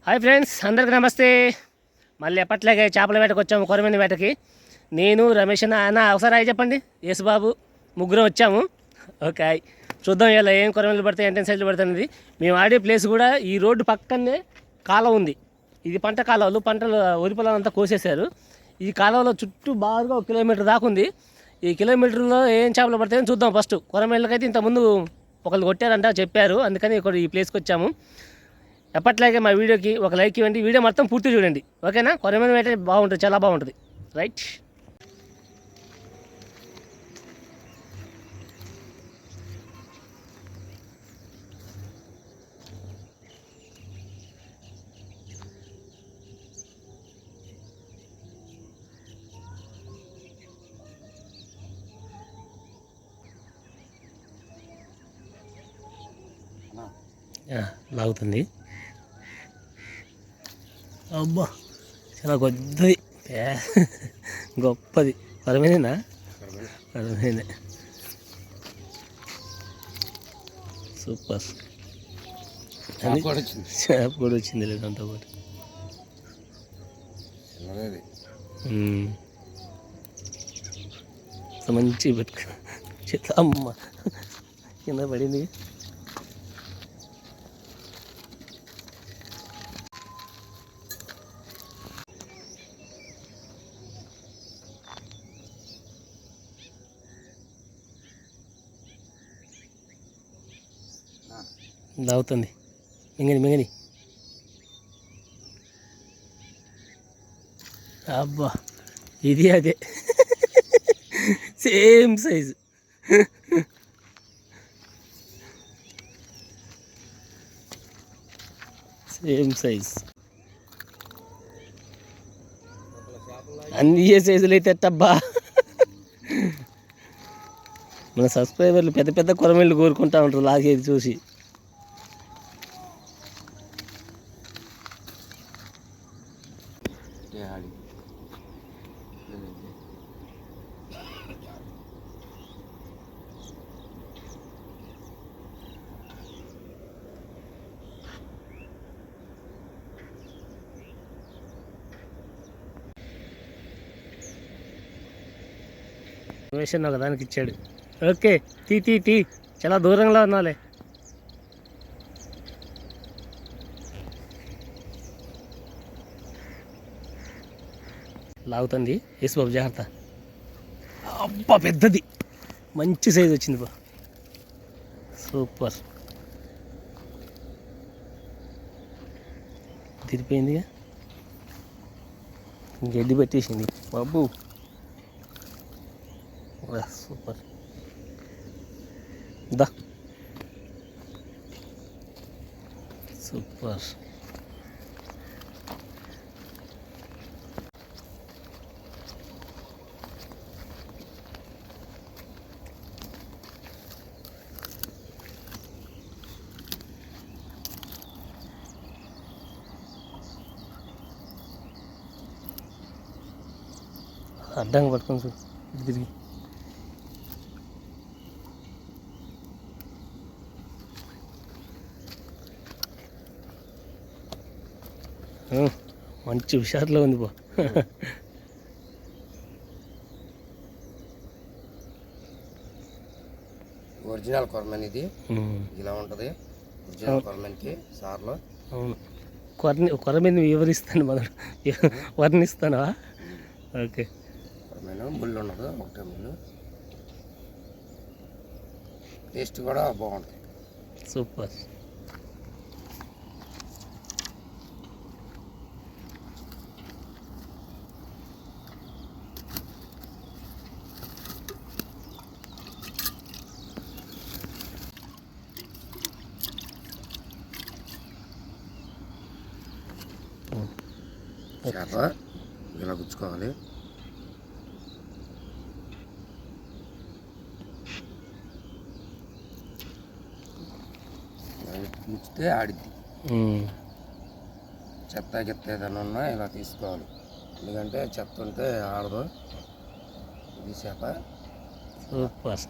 Hi friends, అందరికి నమస్తే. మళ్ళీ ఎప్పట్లాగే చేపల వేటకు వచ్చాము, కొరమేను వేటకి. నేను రమేష్ అన్న ఒకసారి హాయ్ చెప్పండి. యేసుబాబు ముగ్గురం వచ్చాము. ఓకే, చూద్దాం ఇలా ఏం కొరమేలు పడతాయి, ఎంటెన్ సైజులు పడుతుంది. మేము ఆడే ప్లేస్ కూడా ఈ రోడ్డు పక్కనే కాలువ ఉంది. ఇది పంట కాలువలు, పంటలు వరి పొలాలంతా కోసేశారు. ఈ కాలువలో చుట్టూ బాగా 1 కిలోమీటర్ దాకా ఉంది. ఈ కిలోమీటర్లో ఏం చేపలు పడతాయని చూద్దాం. ఫస్ట్ కొరమేళ్ళకైతే ఇంతకుముందు ఒకళ్ళు కొట్టారంట, చెప్పారు. అందుకని ఇక్కడ ఈ ప్లేస్కి వచ్చాము. ఎప్పట్లాగే మా వీడియోకి ఒక లైక్ ఇవ్వండి. వీడియో మొత్తం పూర్తి చూడండి, ఓకేనా? కొరమేను అయితే బాగుంటుంది, చాలా బాగుంటుంది. రైట్, లాగుతుంది. అబ్బా, చాలా గొప్పది, గొప్పది. కొరమేనేనా? కొరమేనే, సూపర్. చేప కూడా వచ్చింది లేదు అంతా పాటు. మంచి పెట్టుకో, చేత అమ్మ కింద పడింది. లాగుతుంది, మింగని మింగని. అబ్బా, ఇది అదే సేమ్ సైజు. Same size. అన్ని ఏ సైజులు అయితే ఎట్టబ్బా. మన సబ్స్క్రైబర్లు పెద్ద పెద్ద కొరమేళ్ళు కోరుకుంటా ఉంటారు లాగేది చూసి. రమేష్ ఒకదానికి ఇచ్చాడు. ఓకే, తీ తీ తీ, చాలా దూరంలో ఉన్నాలే. లాగుతుంది. యేసుబాబు జాగ్రత్త. అబ్బా, పెద్దది, మంచి సైజు వచ్చింది బా, సూపర్. తిరిపోయిందిగా, గడ్డి పెట్టేసింది బాబు. సూపర్. దా, సూపర్. అడ్డంగా పట్టుకొని చూడు, తిరిగి. మంచి హుషారులో ఉంది బా. ఒరిజినల్ కొరమేన్ ఇది, ఇలా ఉంటుంది ఒరిజినల్ కొరమేన్కి సార్లో. అవును, కొరమేను వివరిస్తాను, మనం వర్ణిస్తానా? ఓకే, కొరమేను ముళ్ళు ఉండదు, ఒకటే ముళ్ళు. టేస్ట్ కూడా బాగుంటుంది. సూపర్. చేప ఇలా గుచ్చుకోవాలి. గుచ్చితే ఆడిద్ది. చెత్త గిత్త ఏదైనా ఉన్నా ఇలా తీసుకోవాలి, ఎందుకంటే చెత్త ఉంటే ఆడదు. ఇది చేప సూపర్.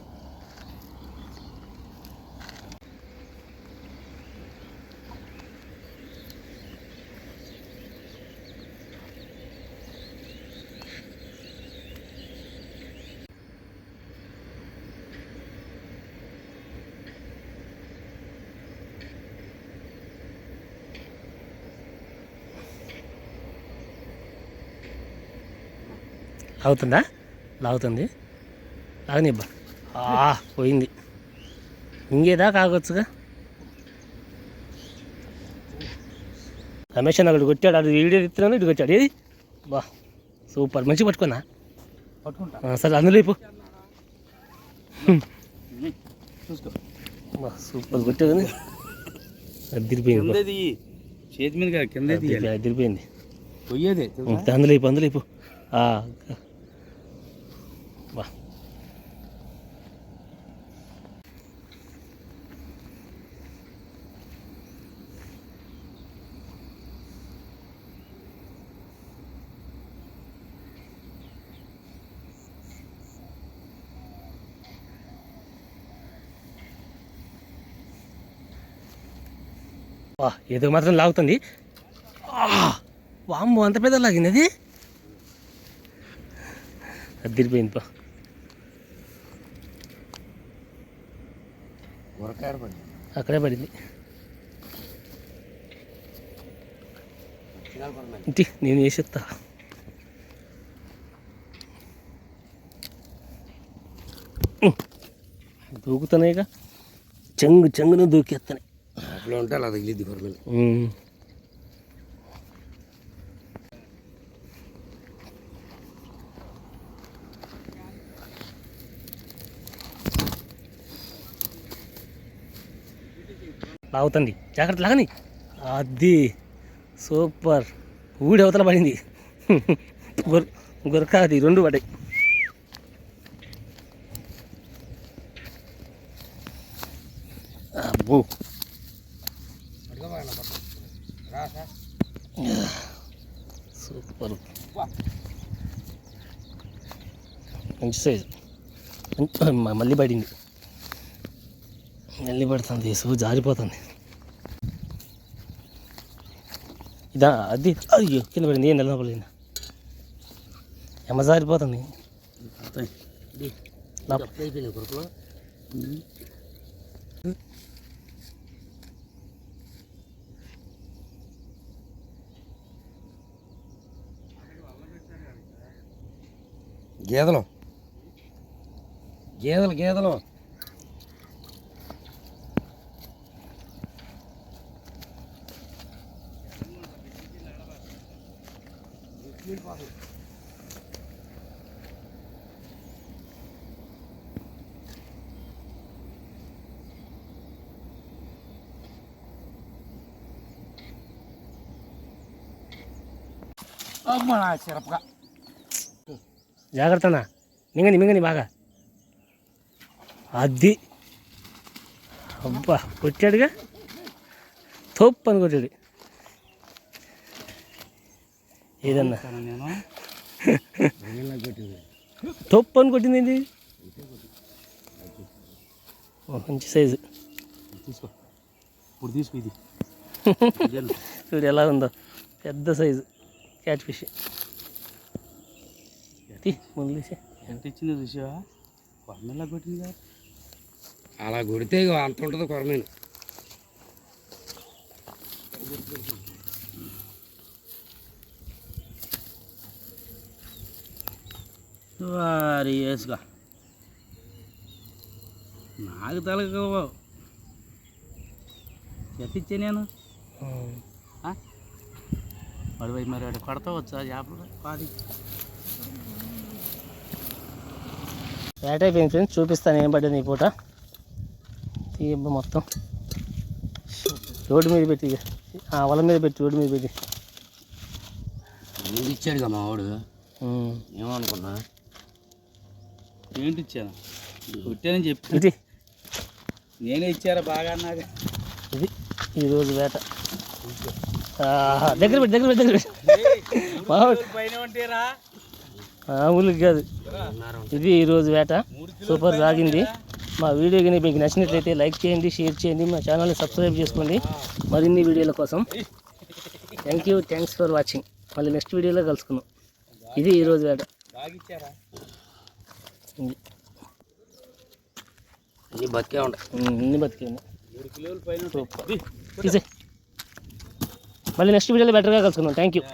లాగుతుందా? లాగుతుంది. లాగనిబ్బా. పోయింది. ఇంకేదా కాగొచ్చుగా. రమేష్ అన్న అక్కడ కొట్టాడు. అది వీడియో ఇస్తున్నాను, ఇటు కొట్టాడు. ఏది బా సూపర్. మంచిగా పట్టుకున్నా. సరే అందులో ఇప్పు. సూపర్ కొట్టావు కానీ అదిరిపోయింది. చేతి మీద కింద అదిరిపోయింది. పోయేదే అందులో ఇప్పు, అందులో ఇప్పు. బా ఏదో మాత్రం లాగుతుంది. వామ్మో అంత పెద్ద లాగింది అది. అదిరిపోయింది పా. అక్కడే పడింది. ఇంటి నేను వేసేస్తా. దూకుతున్నాయిగా, చెంగున దూకేస్తున్నాయి. అట్లా ఉంటే అలా తగిలిద్ది కొరమేను. లాగుతుంది. జాగ్రత్త లాగని. అది సూపర్. ఊడి అవతల పడింది. గురక అది 2 పడ్డాయి. అబ్బో సూపర్. మంచి సైజు. మళ్ళీ పడింది. మళ్ళీ పడుతుంది. జారిపోతుంది. ఇదా అది. అయ్యో కింద పడింది. ఏం నిలబడింది. ఎమ్మ జారిపోతుంది. గేదెలు గేదెలు గేదెలు అమ్మ నా చెరపగా. జాగ్రత్తనా. మింగని బాగా. అది అబ్బా కొట్టాడుగా. తోపు అని కొట్టాడు. ఏదన్నా తోపు అని కొట్టింది ఏంటి. మంచి సైజు. తీసుకో ఇప్పుడు తీసుకో. ఇది చూడు ఎలా ఉందో. పెద్ద సైజు క్యాట్ ఫిష్. ఎంత ఇచ్చిందో చూసావా. కొరమేలా కొట్టింది కదా. అలా కొడితే అంత ఉంటుంది కొరమేను. వారి వేసుగా నాకు తలక ఎత్తిచ్చే నేను వాడి మరి వాడు కొడతావచ్చా చేపలు పాది. బ్యాట్ అయిపోయింది ఫ్రెండ్స్. చూపిస్తాను ఏం పడ్డది ఈ పూట. తీయబ్బ మొత్తం రోడ్డు మీద పెట్టి, వల మీద పెట్టి, రోడ్డు మీద పెట్టి ఇచ్చాడుగా మా వాడు. ఏమనుకున్నా ఏంటి ఇచ్చాను కొట్టానని చెప్పి. ఇది నేనే ఇచ్చారా బాగా అన్నాగా. ఇది ఈరోజు వేట. దగ్గర పెట్టి పైన ఉంటారా. మామూలుగా కాదు. ఇది ఈరోజు వేట. సూపర్ సాగింది. మా వీడియో కానీ మీకు నచ్చినట్లయితే లైక్ చేయండి, షేర్ చేయండి, మా ఛానల్ని సబ్స్క్రైబ్ చేసుకోండి మరిన్ని వీడియోల కోసం. Thanks for watching. మళ్ళీ నెక్స్ట్ వీడియోలో కలుసుకుందాం. ఇది ఈరోజు వేట. అన్నీ బతికే ఉన్నాయి. తీసే. మళ్ళీ నెక్స్ట్ వీడియోలో బెటర్గా కలుసుకుందాం. Thank you.